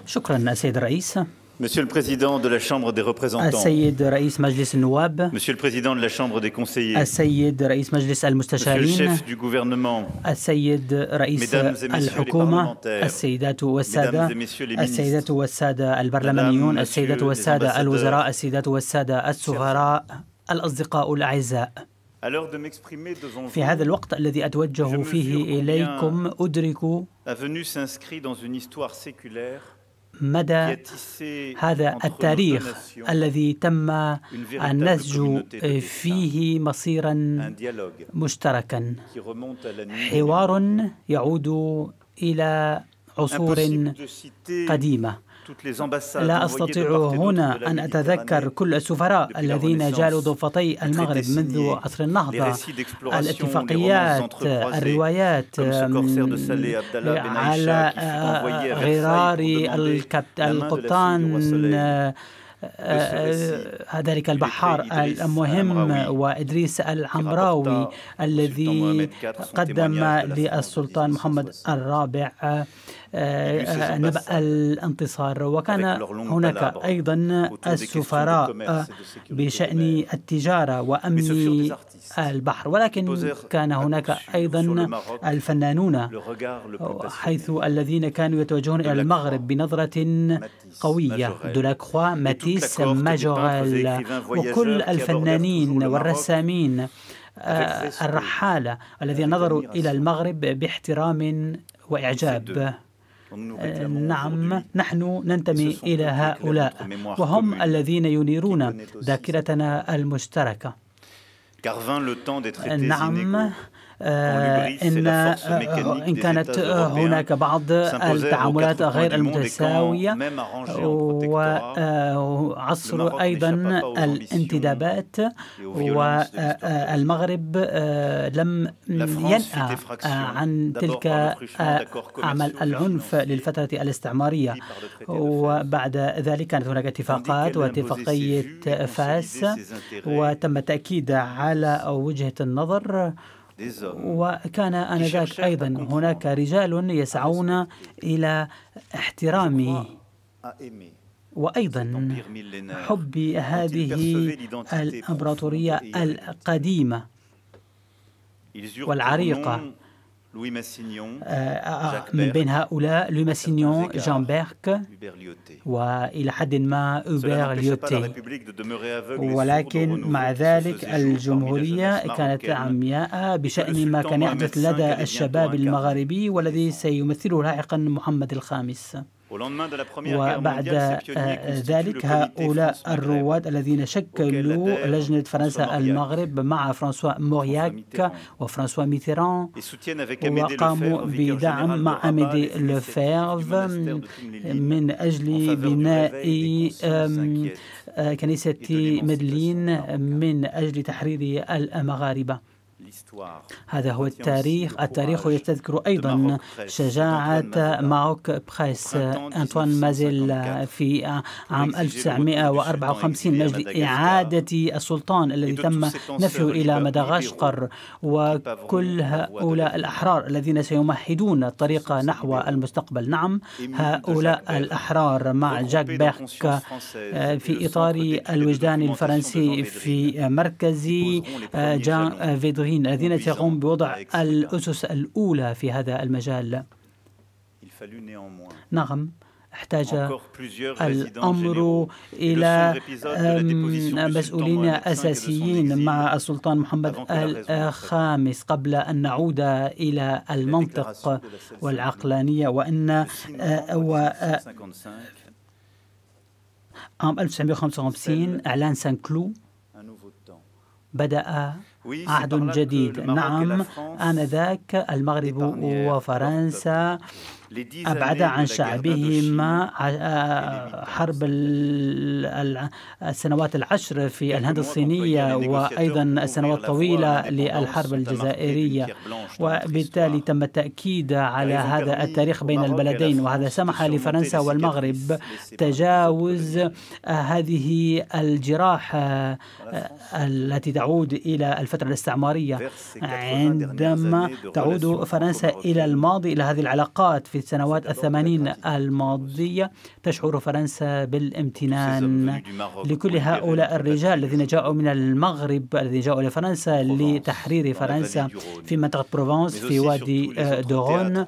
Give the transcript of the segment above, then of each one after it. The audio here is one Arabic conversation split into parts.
شكرا السيد الرئيس. Monsieur le Président de la Chambre des représentants, السيد رئيس مجلس النواب، Monsieur le Président de la Chambre des conseillers, السيد رئيس مجلس Monsieur le المستشارين، chef du gouvernement, السيد رئيس الحكومة، السيدات والسادة، السيدات والسادة البرلمانيون، السيدات والسادة الوزراء، السيدات والسادة السفراء، الأصدقاء الأعزاء. في هذا الوقت الذي أتوجه فيه إليكم أدرك مدى هذا التاريخ الذي تم النسج فيه مصيرا مشتركا، حوار يعود إلى عصور قديمة. لا أستطيع هنا أن أتذكر كل السفراء الذين جالوا ضفتي المغرب منذ عصر النهضة، الاتفاقيات، الروايات على غرار القبطان، ذلك البحار المهم، وإدريس العمراوي الذي قدم للسلطان محمد الرابع نبأ الانتصار. وكان هناك أيضا السفراء بشأن التجارة وأمن البحر، ولكن كان هناك أيضا الفنانون، حيث الذين كانوا يتوجهون إلى المغرب بنظرة قوية: دولاكخوا، ماتيس، ماجوريل، وكل الفنانين والرسامين الرحالة الذين نظروا إلى المغرب باحترام وإعجاب. نعم، نحن ننتمي إلى هؤلاء، وهم الذين ينيرون ذاكرتنا المشتركة. نعم، إن كانت هناك بعض التعاملات غير المتساوية، وعصر أيضا الانتدابات، والمغرب لم ينأى عن تلك أعمال العنف للفترة الاستعمارية. وبعد ذلك كانت هناك اتفاقات واتفاقية فاس، وتم التأكيد على وجهة النظر، وكان آنذاك أيضا هناك رجال يسعون إلى احترام وأيضا حب هذه الإمبراطورية القديمة والعريقة. من بين هؤلاء لوي ماسينيون، جان بيرك، وإلى حد ما هوبير ليوتي. ولكن مع ذلك الجمهورية كانت عمياء بشأن ما كان يحدث لدى الشباب المغاربي والذي سيمثله لاحقا محمد الخامس. وبعد ذلك هؤلاء الرواد الذين شكلوا لجنة فرنسا المغرب مع فرانسوا مورياك وفرانسوا ميتيران، وقاموا بدعم مع أميدي لوفيرف من أجل بناء كنيسة مدلين من أجل تحرير المغاربة. هذا هو التاريخ. التاريخ يستذكر أيضا شجاعة ماروك بريس أنطوان مازيل في عام 1954 من أجل إعادة السلطان الذي تم نفيه إلى مدغشقر، وكل هؤلاء الأحرار الذين سيمهدون الطريق نحو المستقبل. نعم، هؤلاء الأحرار مع جاك بيرك في إطار الوجدان الفرنسي في مركز جان فيدرين الذين سيقوم بوضع الأسس الأولى في هذا المجال. نعم، احتاج الأمر إلى مسؤولين أساسيين مع السلطان محمد الخامس قبل أن نعود إلى المنطق والعقلانية. وأن عام 1955 إعلان سان كلو بدأ عهد جديد. نعم، آنذاك المغرب وفرنسا أبعد عن شعبهما حرب السنوات العشر في الهند الصينية، وأيضا السنوات الطويلة للحرب الجزائرية، وبالتالي تم التأكيد على هذا التاريخ بين البلدين، وهذا سمح لفرنسا والمغرب تجاوز هذه الجراح التي تعود إلى الفترة الاستعمارية. عندما تعود فرنسا إلى الماضي، إلى هذه العلاقات في السنوات 80 الماضية تشعر فرنسا بالامتنان لكل هؤلاء الرجال الذين جاءوا من المغرب، الذين جاءوا إلى فرنسا لتحرير فرنسا في منطقة بروفنس في وادي دورون،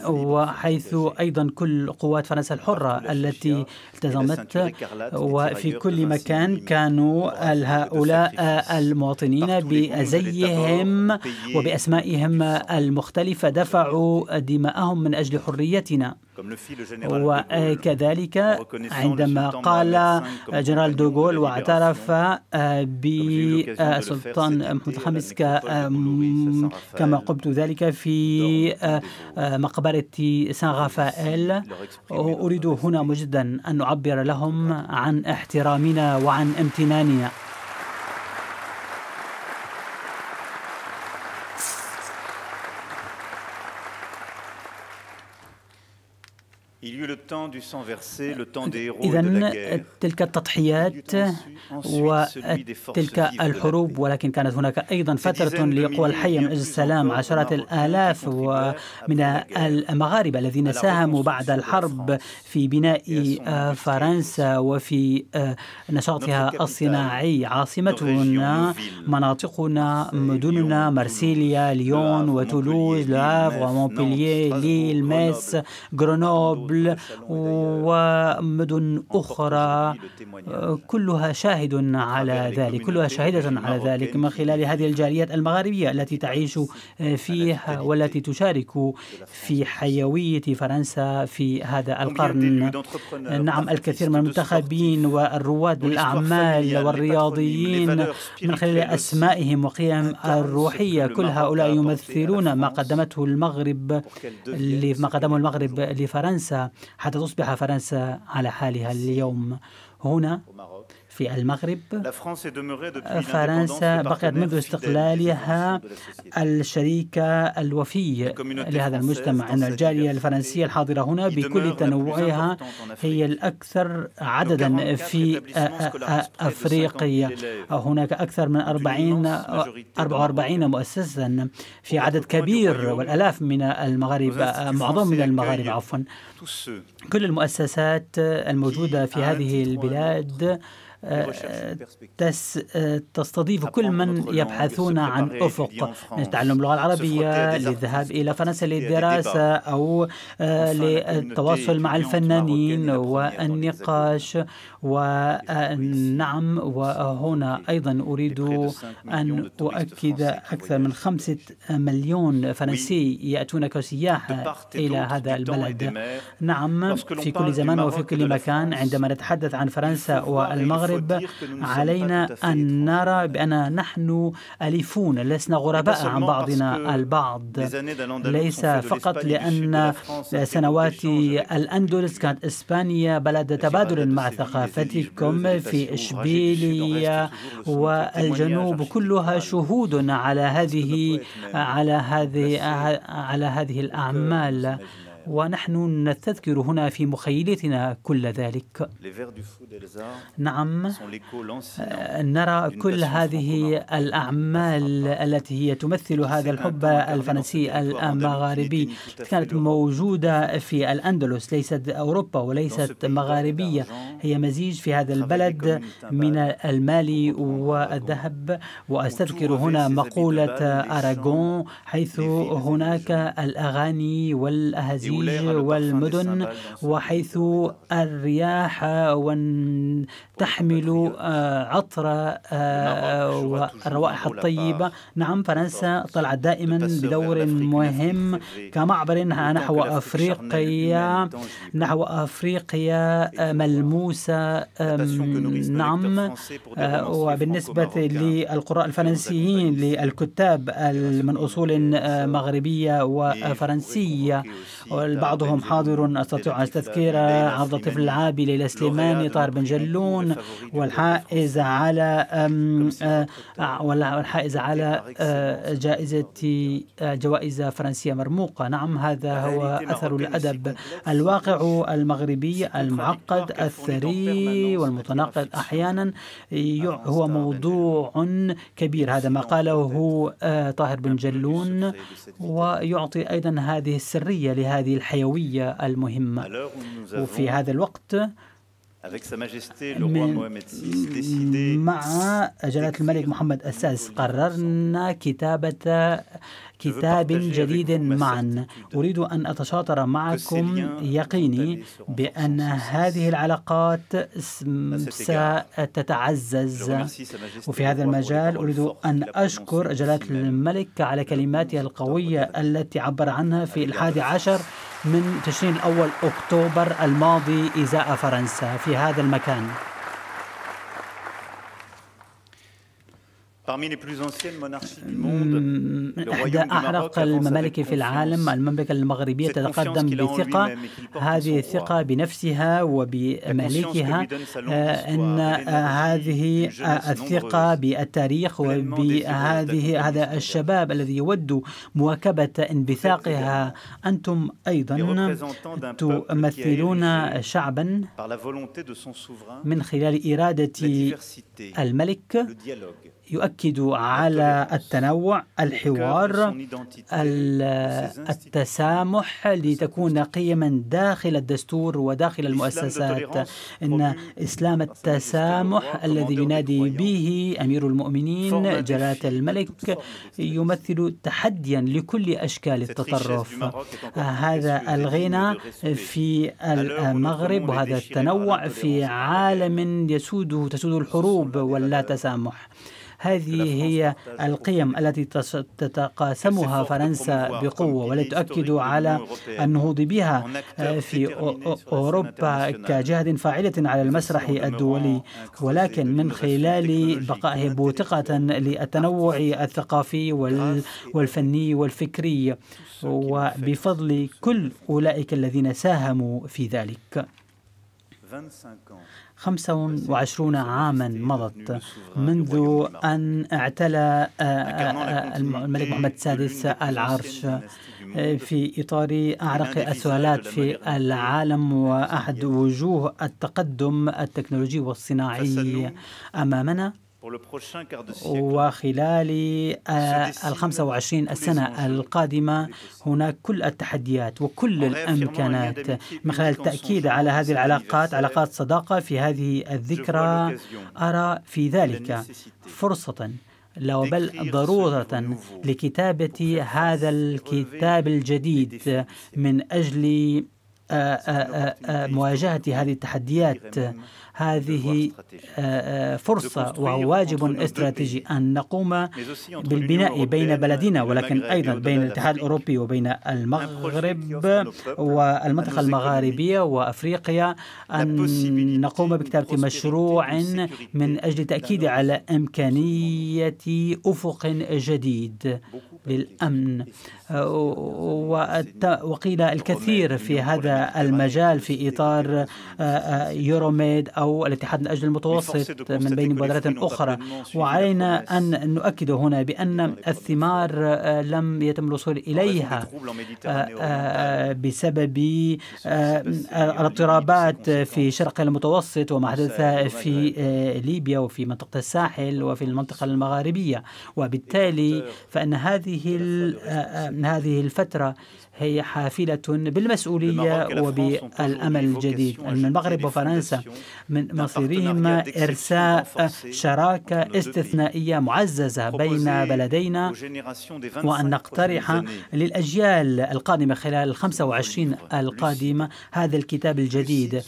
وحيث أيضا كل قوات فرنسا الحرة التي التزمت. وفي كل مكان كانوا هؤلاء المواطنين بزيهم وبأسمائهم المختلفة دفعوا دماءهم من أجل حريتنا. وكذلك عندما قال جنرال دوغول واعترف بسلطان محمد الخامس كما قلت ذلك في مقبرة سان غافائيل، أريد هنا مجدا أن نعبر لهم عن احترامنا وعن امتناننا. إذن تلك التضحيات وتلك الحروب، ولكن كانت هناك أيضا فترة لقوى الحية من أجل السلام، عشرات الآلاف من المغاربة الذين ساهموا بعد الحرب في بناء فرنسا وفي نشاطها الصناعي. عاصمتنا، مناطقنا، مدننا، مارسيليا، ليون وتولوز، لافغ ومونبلييه، ليل، ميس، غرونوبل ومدن أخرى، كلها شاهد على ذلك، كلها شاهدة على ذلك من خلال هذه الجاليات المغاربية التي تعيش فيها والتي تشارك في حيوية فرنسا في هذا القرن. نعم، الكثير من المنتخبين والرواد الأعمال والرياضيين من خلال أسمائهم وقيم الروحية، كل هؤلاء يمثلون ما قدمه المغرب لفرنسا حتى تصبح فرنسا على حالها اليوم. هنا في المغرب فرنسا بقيت منذ استقلالها الشريك الوفي لهذا المجتمع. أن الجالية الفرنسية الحاضرة هنا بكل تنوعها هي الأكثر عددا في أفريقيا. هناك أكثر من 44 مؤسسة في عدد كبير والآلاف من المغاربة، معظم من المغاربة عفوا. كل المؤسسات الموجودة في هذه البلاد تستضيف كل من يبحثون عن أفق لتعلم اللغة العربية، للذهاب إلى فرنسا للدراسة أو للتواصل مع الفنانين والنقاش. ونعم، وهنا أيضا أريد أن أؤكد أكثر من 5 مليون فرنسي يأتون كسياح إلى هذا البلد. نعم، في كل زمان وفي كل مكان عندما نتحدث عن فرنسا والمغرب علينا أن نرى بأن نحن أليفون، لسنا غرباء عن بعضنا البعض. ليس فقط لأن سنوات الأندلس كانت إسبانيا بلد تبادل مع ثقافتكم في إشبيلية والجنوب، كلها شهود على هذه الأعمال، ونحن نستذكر هنا في مخيلتنا كل ذلك. نعم، نرى كل هذه الأعمال التي هي تمثل هذا الحب الفرنسي المغاربي كانت موجودة في الأندلس، ليست أوروبا وليست مغاربية، هي مزيج في هذا البلد من المال والذهب. وأستذكر هنا مقولة أراغون، حيث هناك الأغاني والأهازيج والمدن، وحيث الرياح تحمل عطر والروائح الطيبة. نعم، فرنسا طلعت دائما بدور مهم كمعبر نحو أفريقيا ملموسة. نعم، وبالنسبة للقراء الفرنسيين للكتاب من أصول مغربية وفرنسية، بعضهم حاضر أستطيع أن أستذكر عبد اللطيف العابي، ليلى سليماني، طاهر بن جلون، والحائز على جوائز فرنسية مرموقة. نعم، هذا هو أثر الأدب الواقع المغربي المعقد الثري والمتناقض أحيانا، هو موضوع كبير. هذا ما قاله طاهر بن جلون، ويعطي أيضا هذه السرية لهذه هذه الحيوية المهمة. وفي هذا الوقت مع جلالة الملك محمد السادس قررنا كتابة كتاب جديد معا. أريد أن أتشاطر معكم يقيني بأن هذه العلاقات ستتعزز. وفي هذا المجال أريد أن أشكر جلالة الملك على كلماته القوية التي عبر عنها في 11 من تشرين الأول أكتوبر الماضي إزاء فرنسا في هذا المكان. إحدى أعرق الممالك في العالم، المملكة المغربية تتقدم بثقة. هذه الثقة بنفسها وبمالكها، أن هذه الثقة بالتاريخ وبهذا الشباب الذي يود مواكبة انبثاقها. أنتم أيضا تمثلون شعبا من خلال إرادة الملك يؤكد على التنوع، الحوار، التسامح، لتكون قيما داخل الدستور وداخل المؤسسات. إن إسلام التسامح الذي ينادي به أمير المؤمنين جلالة الملك يمثل تحديا لكل أشكال التطرف. هذا الغنى في المغرب وهذا التنوع في عالم تسود الحروب واللا تسامح. هذه هي القيم التي تتقاسمها فرنسا بقوة والتي تؤكد على النهوض بها في أوروبا كجهة فاعلة على المسرح الدولي، ولكن من خلال بقائه بوتقة للتنوع الثقافي والفني والفكري، وبفضل كل أولئك الذين ساهموا في ذلك. 25 عاما مضت منذ أن اعتلى الملك محمد السادس العرش في إطار أعرق السؤالات في العالم وأحد وجوه التقدم التكنولوجي والصناعي أمامنا. وخلال 25 السنة القادمة هناك كل التحديات وكل الإمكانات من خلال التأكيد على هذه العلاقات، علاقات صداقة. في هذه الذكرى أرى في ذلك فرصة لا بل ضرورة لكتابة هذا الكتاب الجديد من أجل مواجهة هذه التحديات. هذه فرصة وهو واجب استراتيجي أن نقوم بالبناء بين بلدنا ولكن أيضا بين الاتحاد الأوروبي وبين المغرب والمنطقة المغاربية وأفريقيا، أن نقوم بكتابة مشروع من أجل التأكيد على إمكانية أفق جديد للأمن. وقيل الكثير في هذا المجال في إطار يوروميد أو الاتحاد من أجل المتوسط من بين مبادرات أخرى. وعلينا أن نؤكد هنا بأن الثمار لم يتم الوصول إليها بسبب الاضطرابات في شرق المتوسط وما حدث في ليبيا وفي منطقة الساحل وفي المنطقة المغاربية. وبالتالي فإن هذه الفترة هي حافلة بالمسؤولية وبالأمل الجديد. أن المغرب وفرنسا من مصيرهما إرساء شراكة استثنائية معززة بين بلدينا، وأن نقترح للأجيال القادمة خلال 25 القادمة هذا الكتاب الجديد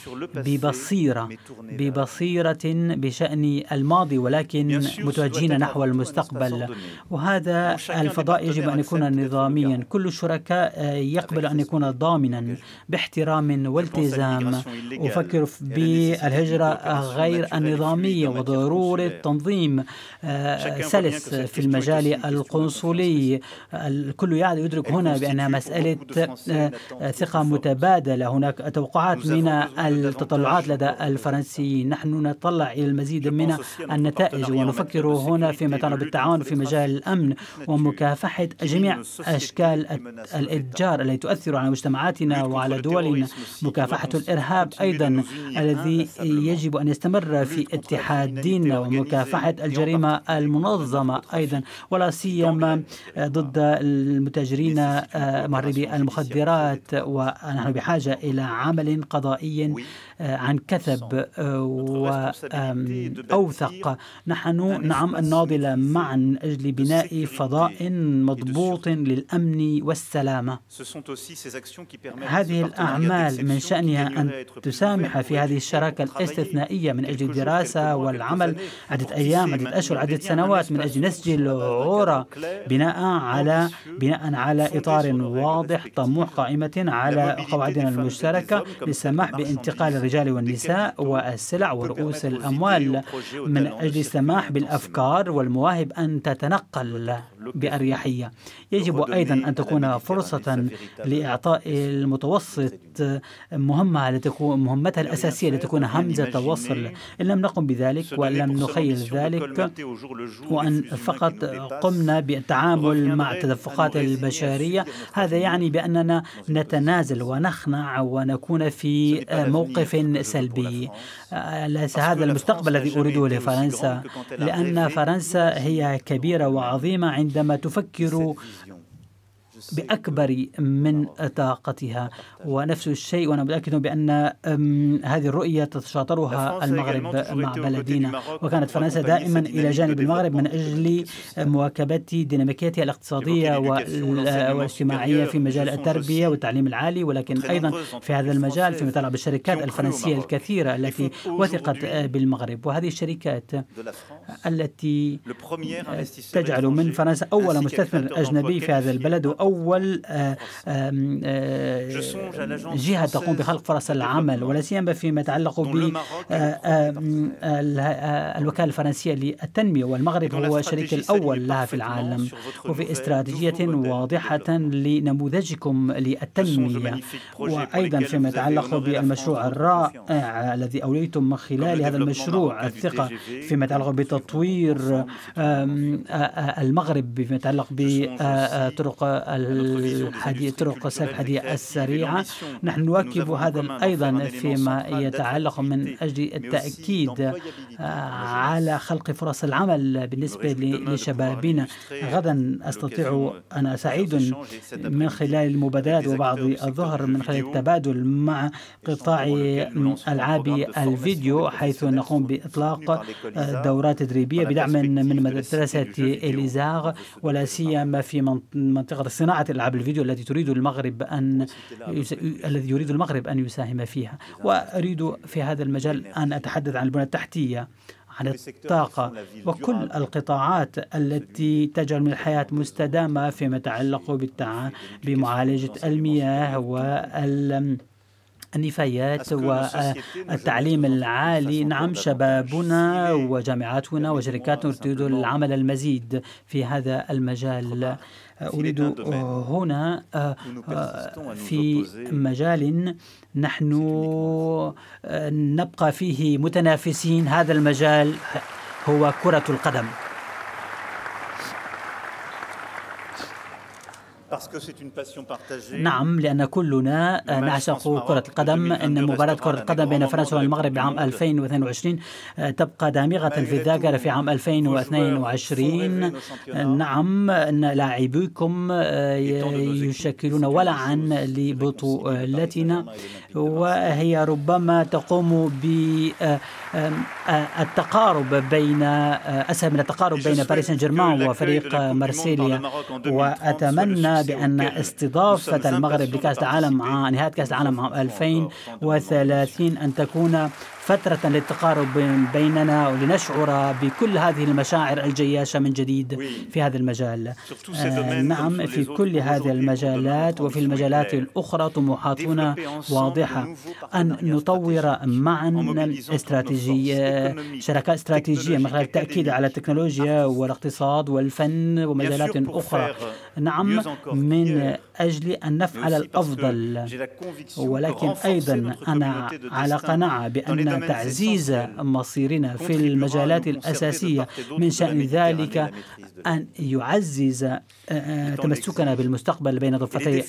ببصيرة بشأن الماضي ولكن متوجهين نحو المستقبل. وهذا الفضاء يجب أن يكون نظاميا، كل الشركاء يقبل أن يكون ضامنا باحترام والتزام. أفكر بالهجرة غير النظامية وضرورة تنظيم سلس في المجال القنصلي. الكل يدرك هنا بأنها مسألة ثقة متبادلة. هناك توقعات من التطلعات لدى الفرنسيين، نحن نطلع إلى المزيد من النتائج ونفكر هنا فيما يتعلق بالتعاون في مجال الأمن ومكافحة جميع أشكال الإتجار الانفجار التي تؤثر على مجتمعاتنا وعلى دولنا، مكافحة الإرهاب أيضا الذي يجب أن يستمر في اتحادنا، ومكافحة الجريمة المنظمة أيضا، ولا سيما ضد المتاجرين مهربي المخدرات. ونحن بحاجة إلى عمل قضائي عن كثب وأوثق. نحن ناضل معا من أجل بناء فضاء مضبوط للأمن والسلامة. هذه الأعمال من شأنها أن تسامح في هذه الشراكة الاستثنائية من أجل الدراسة والعمل عدة أيام، عدة أشهر، عدة سنوات، من أجل نسج العورة بناء على إطار واضح طموح، قائمة على قواعدنا المشتركة للسماح بانتقال الرجال والنساء والسلع ورؤوس الأموال، من أجل السماح بالأفكار والمواهب أن تتنقل بأريحية. يجب أيضا أن تكون فرصة لإعطاء المتوسط مهمتها الأساسية لتكون همزة وصل. إن لم نقم بذلك وإن لم نخيل ذلك، وأن فقط قمنا بالتعامل مع التدفقات البشرية، هذا يعني بأننا نتنازل ونخنع ونكون في موقف سلبي. ليس هذا المستقبل الذي أريده لفرنسا، لأن فرنسا هي كبيرة وعظيمة عندما تفكر بأكبر من طاقتها، ونفس الشيء وأنا متأكد بأن هذه الرؤية تتشاطرها المغرب مع بلدنا. وكانت فرنسا دائما إلى جانب المغرب من أجل مواكبة ديناميكيتها الاقتصادية والاجتماعية في مجال التربية والتعليم العالي، ولكن أيضا في هذا المجال في متابعة الشركات الفرنسية الكثيرة التي وثقت بالمغرب. وهذه الشركات التي تجعل من فرنسا أول مستثمر أجنبي في هذا البلد، وأول جهة تقوم بخلق فرص العمل، ولا سيما فيما يتعلق بالوكالة الفرنسية للتنمية، والمغرب هو الشريك الأول لها في العالم، وفي استراتيجية واضحة لنموذجكم للتنمية. وأيضا فيما يتعلق بالمشروع الرائع الذي أوليتم من خلال هذا المشروع الثقة فيما يتعلق بتطوير المغرب، فيما يتعلق بطرق طرق السكك الحديدية السريعة. نحن نواكب هذا أيضا فيما يتعلق من أجل التأكيد على خلق فرص العمل بالنسبة لشبابنا. غدا أنا سعيد من خلال المبادرات وبعض الظهر من خلال التبادل مع قطاع ألعاب الفيديو، حيث نقوم بإطلاق دورات تدريبية بدعم من مدرسة إليزار، ولا سيما في منطقة صناعة ألعاب الفيديو التي الذي يريد المغرب أن يساهم فيها. وأريد في هذا المجال أن أتحدث عن البنية التحتية، عن الطاقة، وكل القطاعات التي تجعل من الحياة مستدامة فيما يتعلق بمعالجة المياه النفايات والتعليم العالي. نعم، شبابنا وجامعاتنا وشركاتنا تريد العمل المزيد في هذا المجال. أريد هنا في مجال نحن نبقى فيه متنافسين، هذا المجال هو كرة القدم. نعم، لأن كلنا نعشق كرة القدم. إن مباراة كرة القدم بين فرنسا والمغرب بعام 2022 تبقى دامغة في الذاكرة في عام 2022. نعم، أن لاعبيكم يشكلون ولعا لبطولتنا، وهي ربما تقوم بالتقارب بين أسهل من التقارب بين باريس سان جيرمان وفريق مارسيليا. وأتمنى بأن استضافة المغرب لكأس العالم نهاية كأس العالم عام 2030 أن تكون فترة للتقارب بيننا ولنشعر بكل هذه المشاعر الجياشة من جديد في هذا المجال. نعم، في كل هذه المجالات وفي المجالات الأخرى طموحاتنا واضحة، أن نطور معا شراكات استراتيجية من خلال التأكيد على التكنولوجيا والاقتصاد والفن ومجالات أخرى. نعم، من أجل أن نفعل الأفضل، ولكن أيضا أنا على قناعة بأن تعزيز مصيرنا في المجالات الأساسية من شأن ذلك أن يعزز تمسكنا بالمستقبل بين ضفتي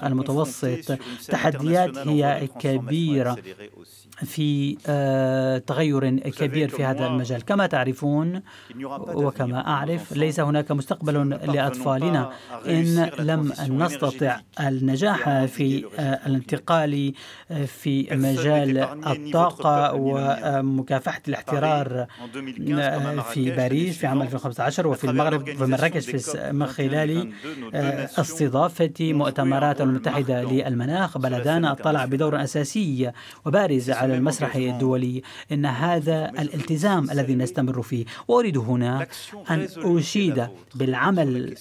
المتوسط. تحديات هي كبيرة في تغير كبير في هذا المجال. كما تعرفون وكما أعرف، ليس هناك مستقبل لأطفالنا إن لم نستطع النجاح في الانتقال في مجال الطاقة ومكافحة الاحترار في باريس في عام 2015 وفي المغرب في مراكش من خلال استضافة مؤتمرات المتحدة للمناخ. بلدنا اطلع بدور أساسي وبارز على المسرح الدولي. إن هذا الالتزام الذي نستمر فيه، وأريد هنا أن أشيد بالعمل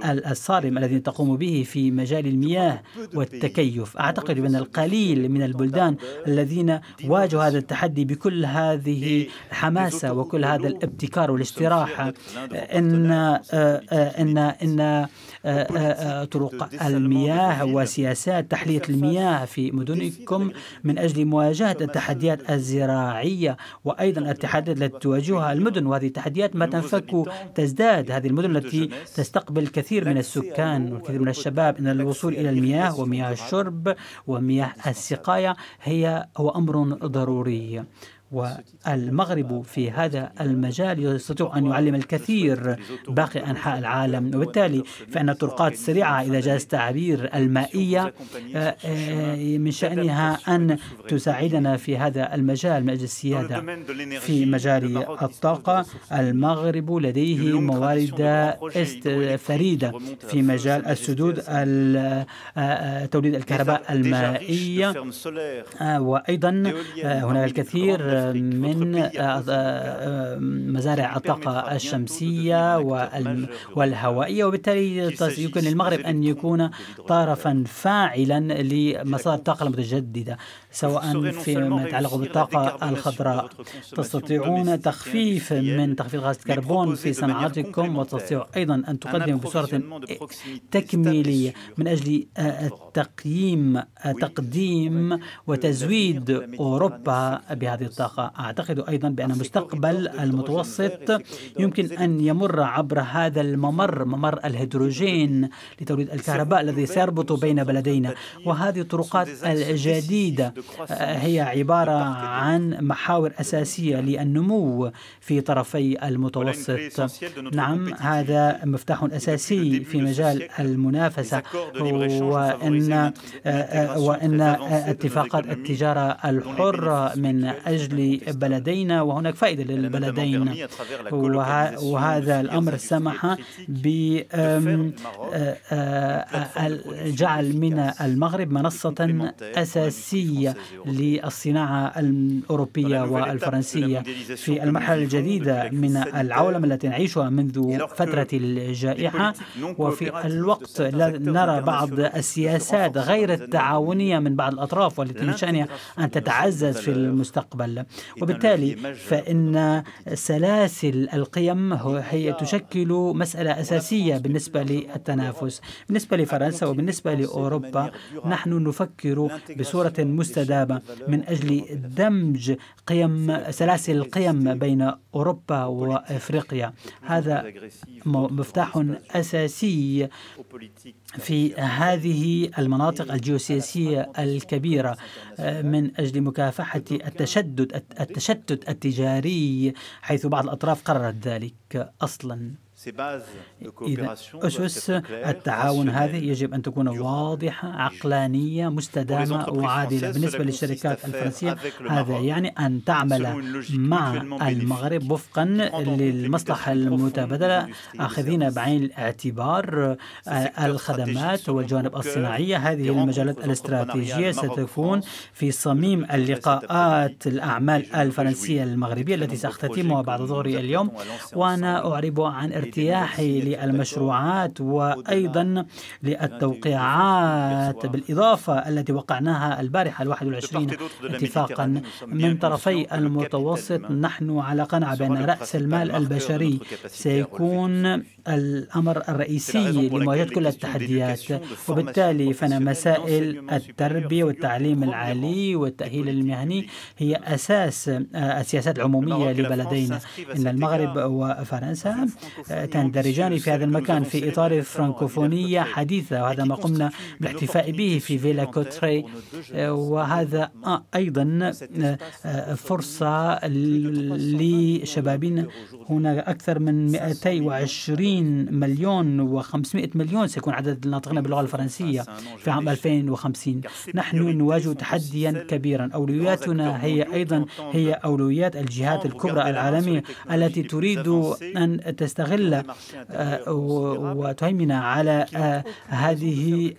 الصارم الذي تقوم به في مجال المياه والتكيف. أعتقد بأن القليل من البلدان الذين واجهوا هذا التحدي بكل هذه الحماسة وكل هذا الابتكار والاستراحة. إن طرق المياه وسياسات تحلية المياه في مدنكم من أجل مواجهة التحديات الزراعية وأيضا التحديات التي تواجهها المدن، وهذه التحديات ما تنفك تزداد. هذه المدن التي تستقبل الكثير من السكان والكثير من الشباب، إن الوصول إلى المياه ومياه الشرب ومياه السقاية هو أمر ضروري، والمغرب في هذا المجال يستطيع أن يعلم الكثير باقي أنحاء العالم. وبالتالي فإن الطرقات السريعة إذا جاز التعبير المائية من شأنها أن تساعدنا في هذا المجال من أجل السيادة. في مجال الطاقة المغرب لديه موارد فريدة في مجال السدود توليد الكهرباء المائية، وأيضا هناك الكثير من مزارع الطاقة الشمسية والهوائية. وبالتالي يمكن للمغرب أن يكون طرفا فاعلا لمصادر الطاقة المتجددة، سواء فيما يتعلق بالطاقة الخضراء. تستطيعون تخفيف غاز الكربون في صناعاتكم، وتستطيعوا أيضا أن تقدموا بصورة تكميلية من أجل تقديم وتزويد أوروبا بهذه الطاقة. أعتقد أيضا بأن مستقبل المتوسط يمكن أن يمر عبر هذا ممر الهيدروجين لتوليد الكهرباء الذي سيربط بين بلدينا. وهذه الطرقات الجديدة هي عبارة عن محاور أساسية للنمو في طرفي المتوسط. نعم، هذا مفتاح أساسي في مجال المنافسة، وإن اتفاقات التجارة الحرة من أجل بلدينا، وهناك فائدة للبلدين. وهذا الأمر سمح بجعل من المغرب منصة أساسية للصناعة الأوروبية والفرنسية في المرحلة الجديدة من العولمة التي نعيشها منذ فترة الجائحة. وفي الوقت نرى بعض السياسات غير التعاونية من بعض الأطراف والتي من شأنها أن تتعزز في المستقبل. وبالتالي فإن سلاسل القيم هي تشكل مسألة أساسية بالنسبة للتنافس. بالنسبة لفرنسا وبالنسبة لأوروبا، نحن نفكر بصورة مستدامة من أجل دمج سلاسل القيم بين أوروبا وأفريقيا. هذا مفتاح أساسي في هذه المناطق الجيوسياسية الكبيرة من أجل مكافحة التشتت التجاري، حيث بعض الأطراف قررت ذلك أصلاً. إذا أسس التعاون هذه يجب أن تكون واضحة، عقلانية، مستدامة وعادلة. بالنسبة للشركات الفرنسية، هذا يعني أن تعمل مع المغرب وفقا للمصلحة المتبادلة، آخذين بعين الاعتبار الخدمات والجوانب الصناعية. هذه المجالات الاستراتيجية ستكون في صميم اللقاءات الأعمال الفرنسية المغربية التي سأختتمها بعد ظهر اليوم. وأنا أعرب عن الافتتاح للمشروعات وأيضا للتوقيعات، بالإضافة التي وقعناها البارحة 21 اتفاقا من طرفي المتوسط. نحن على قناعة بأن رأس المال البشري سيكون الأمر الرئيسي لمواجهة كل التحديات، وبالتالي فإن مسائل التربية والتعليم العالي والتأهيل المهني هي أساس السياسات العمومية لبلدينا. إن المغرب وفرنسا تندرجان في هذا المكان في إطار فرانكوفونية حديثة، وهذا ما قمنا بالاحتفاء به في فيلا كوتري، وهذا أيضا فرصة لشبابنا. هناك أكثر من 220 مليون و500 مليون سيكون عدد الناطقين باللغة الفرنسية في عام 2050. نحن نواجه تحديا كبيرا. أولوياتنا هي أولويات الجهات الكبرى العالمية التي تريد أن تستغل وتهيمن على هذه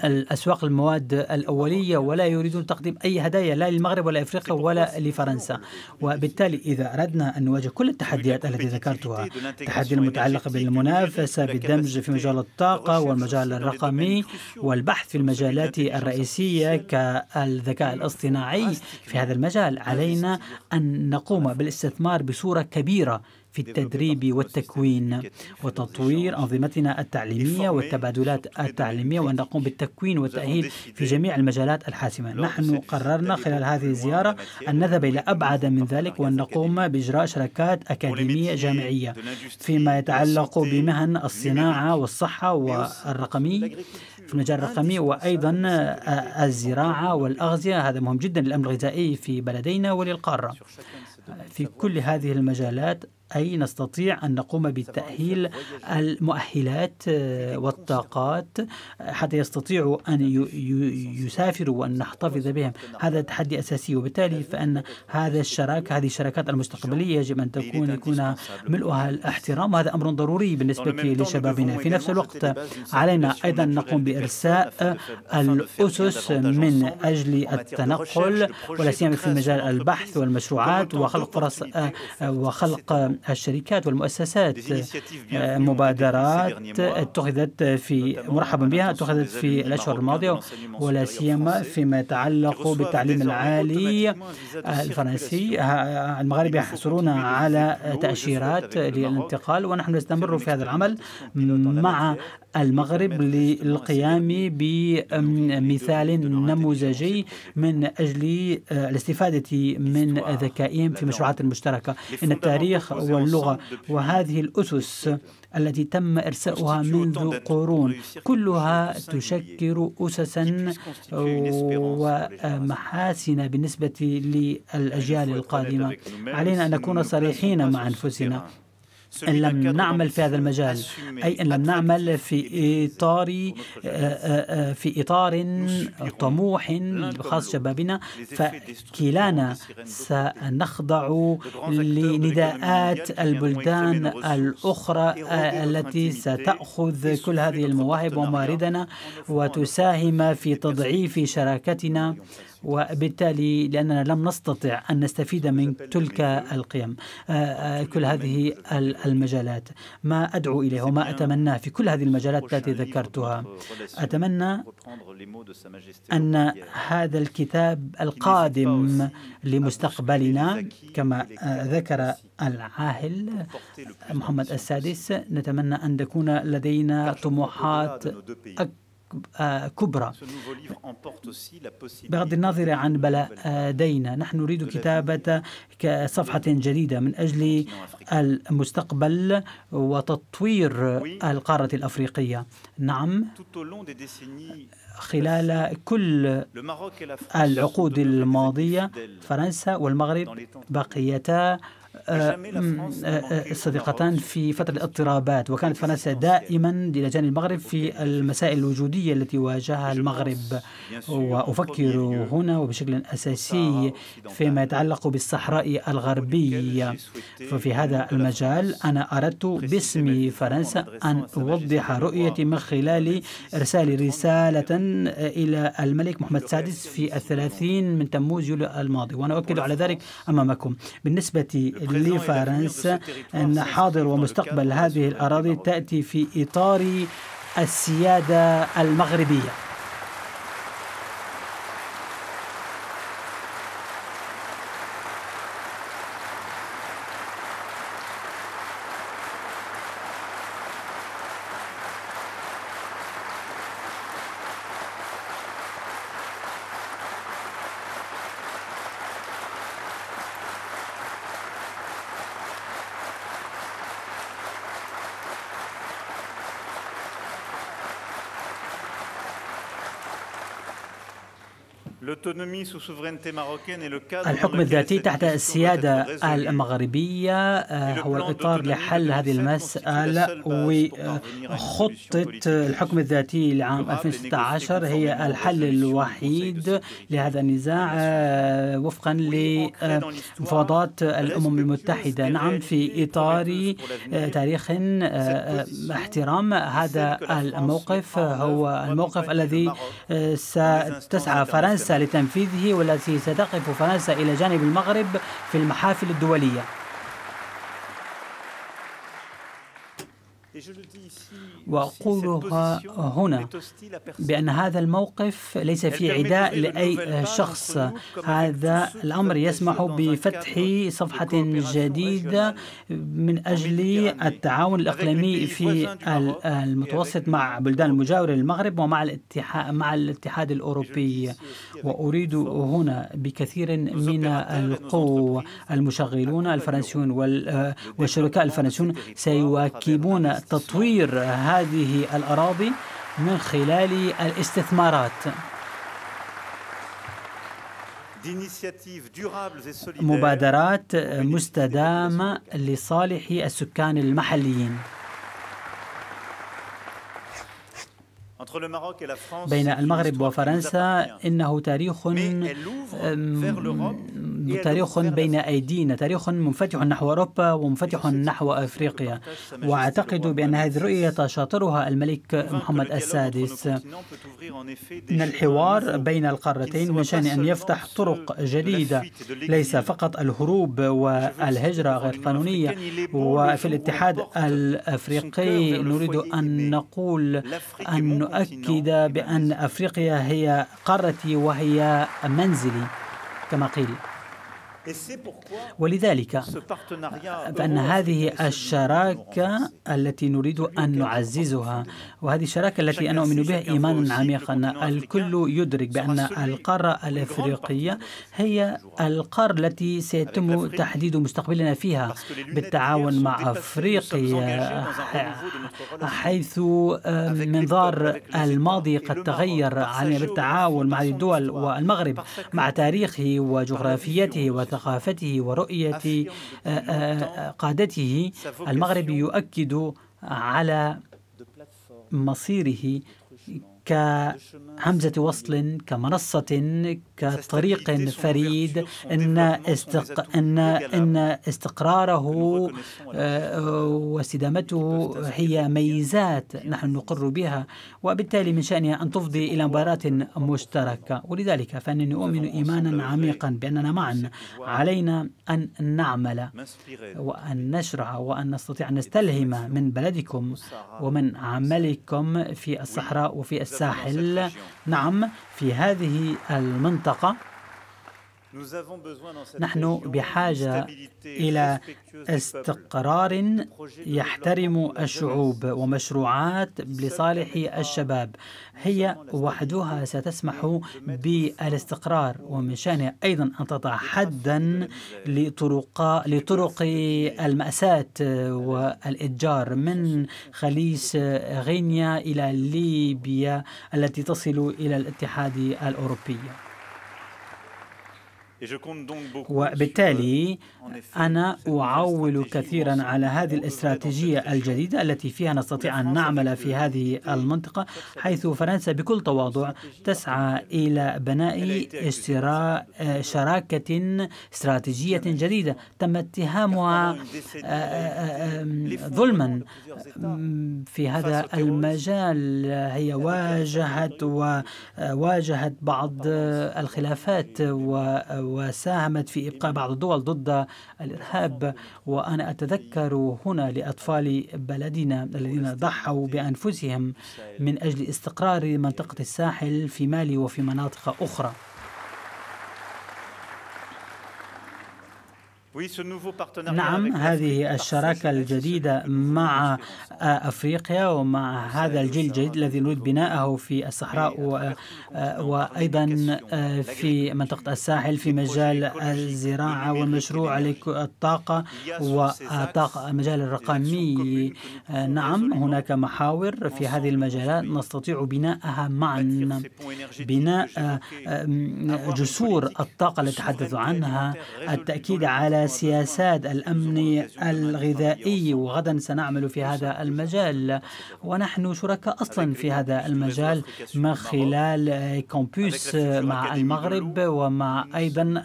الأسواق المواد الأولية، ولا يريدون تقديم أي هدايا لا للمغرب ولا أفريقيا ولا لفرنسا. وبالتالي إذا أردنا أن نواجه كل التحديات التي ذكرتها، التحدي المتعلق بالمنافسة، بالدمج في مجال الطاقة والمجال الرقمي والبحث في المجالات الرئيسية كالذكاء الاصطناعي، في هذا المجال علينا أن نقوم بالاستثمار بصورة كبيرة في التدريب والتكوين وتطوير أنظمتنا التعليمية والتبادلات التعليمية، وأن نقوم بالتكوين والتأهيل في جميع المجالات الحاسمة. نحن قررنا خلال هذه الزيارة أن نذهب إلى أبعد من ذلك، وأن نقوم بإجراء شراكات أكاديمية جامعية فيما يتعلق بمهن الصناعة والصحة والرقمي في المجال الرقمي، وأيضا الزراعة والأغذية. هذا مهم جدا للأمن الغذائي في بلدينا وللقارة. في كل هذه المجالات أي نستطيع أن نقوم بتأهيل المؤهلات والطاقات حتى يستطيعوا أن يسافروا وأن نحتفظ بهم. هذا تحدي أساسي، وبالتالي فإن هذه الشراكات المستقبلية يجب أن يكون ملؤها الاحترام، وهذا أمر ضروري بالنسبة لشبابنا. في نفس الوقت علينا أيضا نقوم بإرساء الأسس من أجل التنقل، ولا سيما في مجال البحث والمشروعات وخلق فرص وخلق الشركات والمؤسسات. مبادرات مرحبا بها اتخذت في الأشهر الماضية، ولا سيما فيما يتعلق بالتعليم العالي الفرنسي. المغاربة يحصلون على تأشيرات للانتقال، ونحن نستمر في هذا العمل مع المغرب للقيام بمثال نموذجي من أجل الاستفادة من ذكائهم في مشروعات مشتركة. إن التاريخ واللغة وهذه الأسس التي تم إرساؤها منذ قرون كلها تشكل أسسا ومحاسن بالنسبة للأجيال القادمة. علينا أن نكون صريحين مع أنفسنا. إن لم نعمل في هذا المجال، أي إن لم نعمل في إطار طموح خاص شبابنا، فكلانا سنخضع لنداءات البلدان الأخرى التي ستأخذ كل هذه المواهب ومواردنا وتساهم في تضعيف شراكتنا، وبالتالي لأننا لم نستطع أن نستفيد من تلك القيم. كل هذه المجالات ما أدعو إليه وما أتمناه في كل هذه المجالات التي ذكرتها، أتمنى أن هذا الكتاب القادم لمستقبلنا كما ذكر العاهل محمد السادس، نتمنى أن تكون لدينا طموحات كبرى بغض النظر عن بلدينا. نحن نريد كتابة صفحة جديدة من أجل المستقبل وتطوير القارة الأفريقية. نعم، خلال كل العقود الماضية فرنسا والمغرب بقيتا صديقتان في فترة الاضطرابات، وكانت فرنسا دائما إلى جانب المغرب في المسائل الوجودية التي واجهها المغرب. وأفكر هنا وبشكل أساسي فيما يتعلق بالصحراء الغربية. ففي هذا المجال أنا أردت باسم فرنسا أن أوضح رؤيتي من خلال إرسال رسالة إلى الملك محمد السادس في 30 من تموز يوليو الماضي، وأنا أؤكد على ذلك أمامكم. بالنسبة لفرنسا أن حاضر ومستقبل هذه الأراضي تأتي في إطار السيادة المغربية. الحكم الذاتي تحت السيادة المغربية هو الإطار لحل هذه المسألة، وخطة الحكم الذاتي لعام 2016 هي الحل الوحيد لهذا النزاع وفقا لمفاوضات الأمم المتحدة. نعم، في إطار تاريخ احترام هذا الموقف هو الموقف الذي ستسعى فرنسا لتنفيذه، والتي ستقف فرنسا إلى جانب المغرب في المحافل الدولية. وأقولها هنا بأن هذا الموقف ليس في عداء لأي شخص. هذا الأمر يسمح بفتح صفحة جديدة من أجل التعاون الإقليمي في المتوسط مع بلدان المجاورة للمغرب ومع الاتحاد الأوروبي. وأريد هنا بكثير من القوة المشغلون الفرنسيون والشركاء الفرنسيون سيواكبون تطوير هذه الأراضي من خلال الاستثمارات. مبادرات مستدامة لصالح السكان المحليين. بين المغرب وفرنسا إنه تاريخ بين أيدينا، تاريخ منفتح نحو أوروبا ومنفتح نحو أفريقيا. وأعتقد بأن هذه الرؤية تشاطرها الملك محمد السادس. إن الحوار بين القارتين من شأن أن يفتح طرق جديدة، ليس فقط الهروب والهجرة غير قانونية. وفي الاتحاد الأفريقي نريد أن نقول أن نؤكد بأن أفريقيا هي قارتي وهي منزلي كما قيل. ولذلك فإن هذه الشراكة التي نريد أن نعززها، وهذه الشراكة التي أنا أؤمن بها إيمانا عميقا، الكل يدرك بأن القارة الأفريقية هي القارة التي سيتم تحديد مستقبلنا فيها بالتعاون مع أفريقيا، حيث منظار الماضي قد تغير. علينا بالتعاون مع الدول والمغرب مع تاريخه وجغرافيته وثقافته ورؤية قادته. المغرب يؤكد على مصيره كهمزة وصل، كمنصة، كطريق فريد. إن استقراره واستدامته هي ميزات نحن نقر بها، وبالتالي من شأنها أن تفضي إلى مباراة مشتركة. ولذلك فإنني أؤمن إيمانا عميقا بأننا معا علينا أن نعمل وأن نشرع وأن نستطيع أن نستلهم من بلدكم ومن عملكم في الصحراء وفي الساحل. نعم، في هذه المنطقة نحن بحاجة إلى استقرار يحترم الشعوب ومشروعات لصالح الشباب هي وحدها ستسمح بالاستقرار، ومن شأنها أيضا أن تضع حدا لطرق المأساة والإتجار من خليج غينيا إلى ليبيا التي تصل إلى الاتحاد الأوروبي. وبالتالي أنا أعول كثيرا على هذه الاستراتيجية الجديدة التي فيها نستطيع أن نعمل في هذه المنطقة، حيث فرنسا بكل تواضع تسعى إلى بناء شراكة استراتيجية جديدة تم اتهامها ظلما في هذا المجال. هي واجهت بعض الخلافات وساهمت في إبقاء بعض الدول ضد الإرهاب. وأنا أتذكر هنا لأطفال بلدنا الذين ضحوا بأنفسهم من أجل استقرار منطقة الساحل في مالي وفي مناطق أخرى. نعم، هذه الشراكة الجديدة مع أفريقيا ومع هذا الجيل الجديد الذي نريد بناءه في الصحراء وأيضا في منطقة الساحل في مجال الزراعة والمشروع للطاقة والمجال الرقمي. نعم، هناك محاور في هذه المجالات نستطيع بناءها معا، بناء جسور الطاقة التي تحدث عنها، التأكيد على سياسات الأمن الغذائي، وغدا سنعمل في هذا المجال ونحن شركاء أصلا في هذا المجال من خلال كامبوس مع المغرب ومع أيضا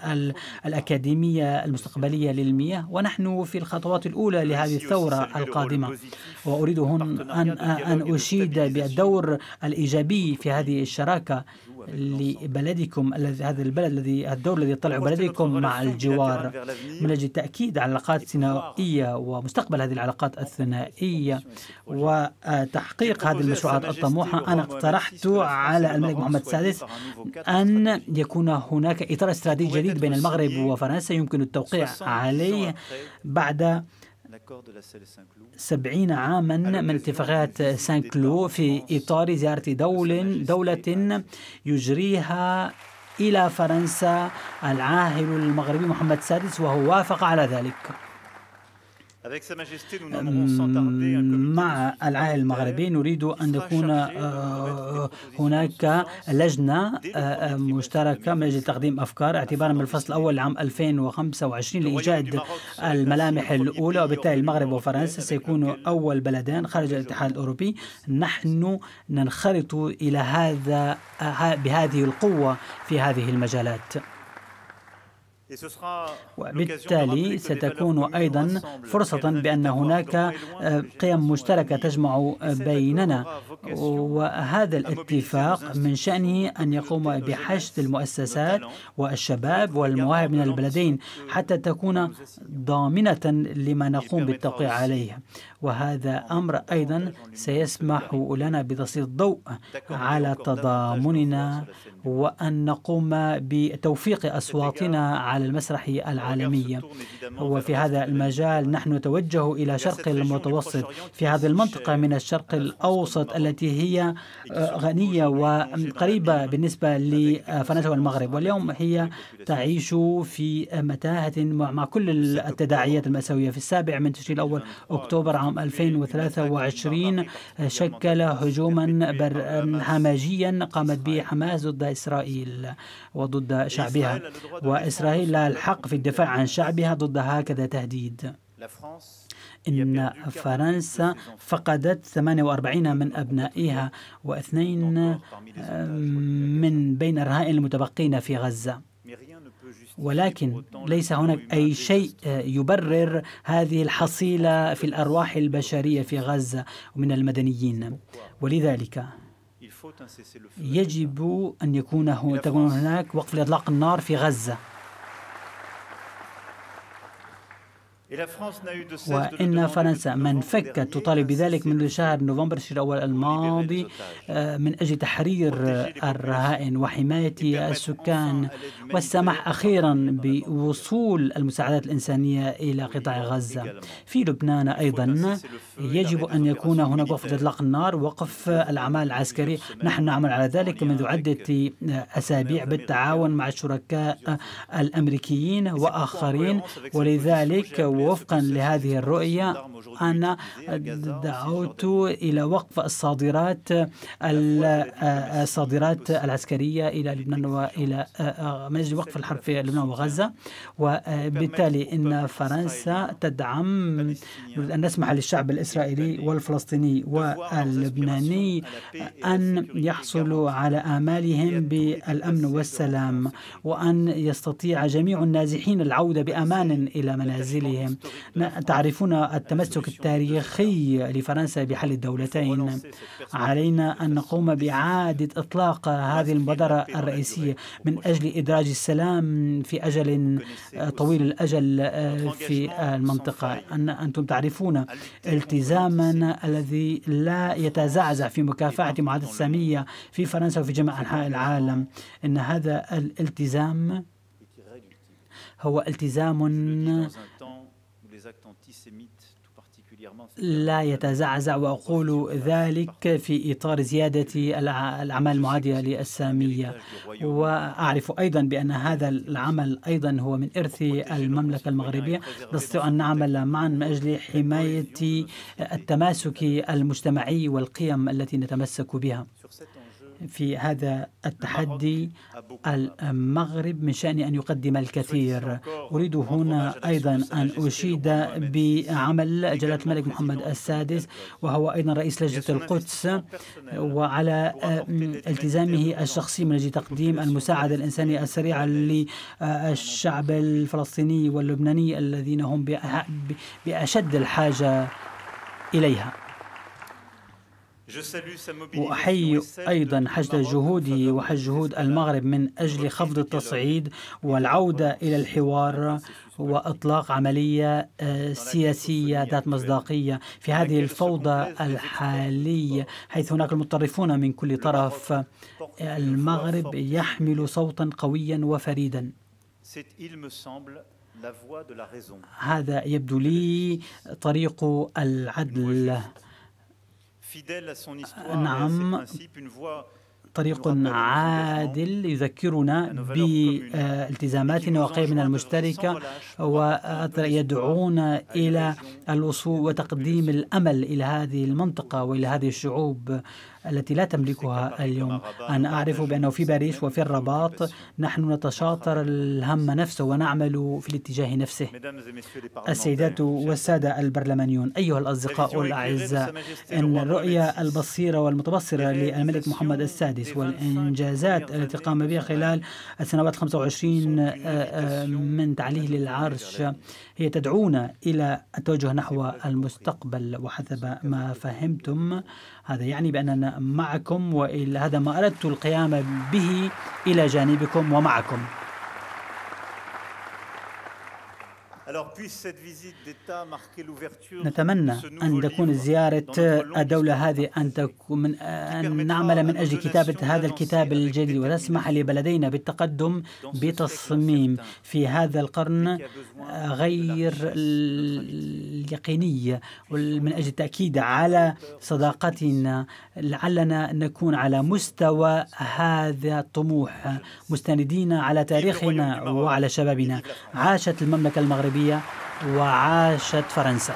الأكاديمية المستقبلية للمياه، ونحن في الخطوات الأولى لهذه الثورة القادمة. وأريد أن أشيد بالدور الإيجابي في هذه الشراكة لبلدكم، هذا البلد الدور الذي يطلع بلدكم مع الجوار من أجل التأكيد على العلاقات الثنائية ومستقبل هذه العلاقات الثنائية وتحقيق هذه المشروعات الطموحة. أنا اقترحت على الملك محمد السادس أن يكون هناك إطار استراتيجي جديد بين المغرب وفرنسا يمكن التوقيع عليه بعد 70 عاما من اتفاقية سان كلو في إطار زيارة دولة يجريها إلى فرنسا العاهل المغربي محمد السادس، وهو وافق على ذلك. مع العاهل المغربي نريد أن يكون هناك لجنة مشتركة من أجل تقديم أفكار اعتبارا من الفصل الأول لعام 2025 لإيجاد الملامح الأولى، وبالتالي المغرب وفرنسا سيكونوا أول بلدان خارج الاتحاد الأوروبي. نحن ننخرط إلى هذا بهذه القوة في هذه المجالات، وبالتالي ستكون أيضا فرصة بأن هناك قيم مشتركة تجمع بيننا، وهذا الاتفاق من شأنه أن يقوم بحشد المؤسسات والشباب والمواهب من البلدين حتى تكون ضامنة لما نقوم بالتوقيع عليه. وهذا أمر أيضا سيسمح لنا بتسليط الضوء على تضامننا وأن نقوم بتوفيق أصواتنا على المسرح العالمي. وفي هذا المجال نحن نتوجه إلى شرق المتوسط، في هذه المنطقة من الشرق الأوسط التي هي غنية وقريبة بالنسبة لفرنسا والمغرب، واليوم هي تعيش في متاهة مع كل التداعيات المأساوية. في 7 من تشرين الأول أكتوبر عام 2023 شكل هجوما همجيا قامت به حماس ضد إسرائيل وضد شعبها، وإسرائيل لها الحق في الدفاع عن شعبها ضد هكذا تهديد. إن فرنسا فقدت 48 من أبنائها و2 من بين الرهائن المتبقين في غزة، ولكن ليس هناك أي شيء يبرر هذه الحصيلة في الأرواح البشرية في غزة ومن المدنيين. ولذلك يجب أن تكون هناك وقف لإطلاق النار في غزة. وإن فرنسا من فكت تطالب بذلك منذ شهر نوفمبر الأول الماضي من أجل تحرير الرهائن وحماية السكان والسماح أخيرا بوصول المساعدات الإنسانية إلى قطاع غزة. في لبنان أيضا يجب أن يكون هناك وقف إطلاق النار، وقف الأعمال العسكرية. نحن نعمل على ذلك منذ عدة أسابيع بالتعاون مع الشركاء الأمريكيين وآخرين، ولذلك وفقا لهذه الرؤية أنا دعوت إلى وقف الصادرات العسكرية إلى لبنان وإلى من أجل وقف الحرب في لبنان وغزة. وبالتالي إن فرنسا تدعم أن نسمح للشعب الإسرائيلي والفلسطيني واللبناني أن يحصلوا على آمالهم بالأمن والسلام، وأن يستطيع جميع النازحين العودة بأمان إلى منازلهم. أنفسهم. تعرفون التمسك التاريخي لفرنسا بحل الدولتين. علينا أن نقوم بإعادة إطلاق هذه المبادرة الرئيسية من أجل إدراج السلام في أجل طويل الأجل في المنطقة. أنتم تعرفون التزامنا الذي لا يتزعزع في مكافحة معاداة السامية في فرنسا وفي جميع أنحاء العالم. إن هذا الالتزام هو التزام لا يتزعزع، وأقول ذلك في إطار زيادة الأعمال المعادية للسامية. وأعرف أيضا بأن هذا العمل أيضا هو من إرث المملكة المغربية. نستطيع أن نعمل معا من أجل حماية التماسك المجتمعي والقيم التي نتمسك بها. في هذا التحدي المغرب من شأن أن يقدم الكثير. أريد هنا أيضا أن أشيد بعمل جلالة الملك محمد السادس، وهو أيضا رئيس لجنة القدس، وعلى التزامه الشخصي من أجل تقديم المساعدة الإنسانية السريعة للشعب الفلسطيني واللبناني الذين هم بأشد الحاجة إليها. وأحيي أيضا حشد جهوده وحشد جهود المغرب من أجل خفض التصعيد والعودة إلى الحوار وإطلاق عملية سياسية ذات مصداقية في هذه الفوضى الحالية، حيث هناك المتطرفون من كل طرف. المغرب يحمل صوتا قويا وفريدا. هذا يبدو لي طريق العدل. نعم، طريق عادل يذكرنا بالتزاماتنا وقيمنا المشتركة، ويدعون إلى الوصول وتقديم الأمل إلى هذه المنطقة وإلى هذه الشعوب التي لا تملكها اليوم. أنا أعرف بأنه في باريس وفي الرباط نحن نتشاطر الهم نفسه ونعمل في الاتجاه نفسه. السيدات والسادة البرلمانيون، أيها الأصدقاء الأعزاء، إن الرؤية البصيرة والمتبصرة للملك محمد السادس والإنجازات التي قام بها خلال السنوات 25 من تعليه للعرش هي تدعونا إلى التوجه نحو المستقبل. وحسب ما فهمتم هذا يعني بأننا معكم، وهذا ما أردت القيام به إلى جانبكم ومعكم. نتمنى أن تكون زيارة الدولة هذه أن نعمل من أجل كتابة هذا الكتاب الجديد، وتسمح لبلدينا بالتقدم بتصميم في هذا القرن غير اليقيني، من أجل التأكيد على صداقتنا. لعلنا نكون على مستوى هذا الطموح مستندين على تاريخنا وعلى شبابنا. عاشت المملكة المغربية وعاشت فرنسا.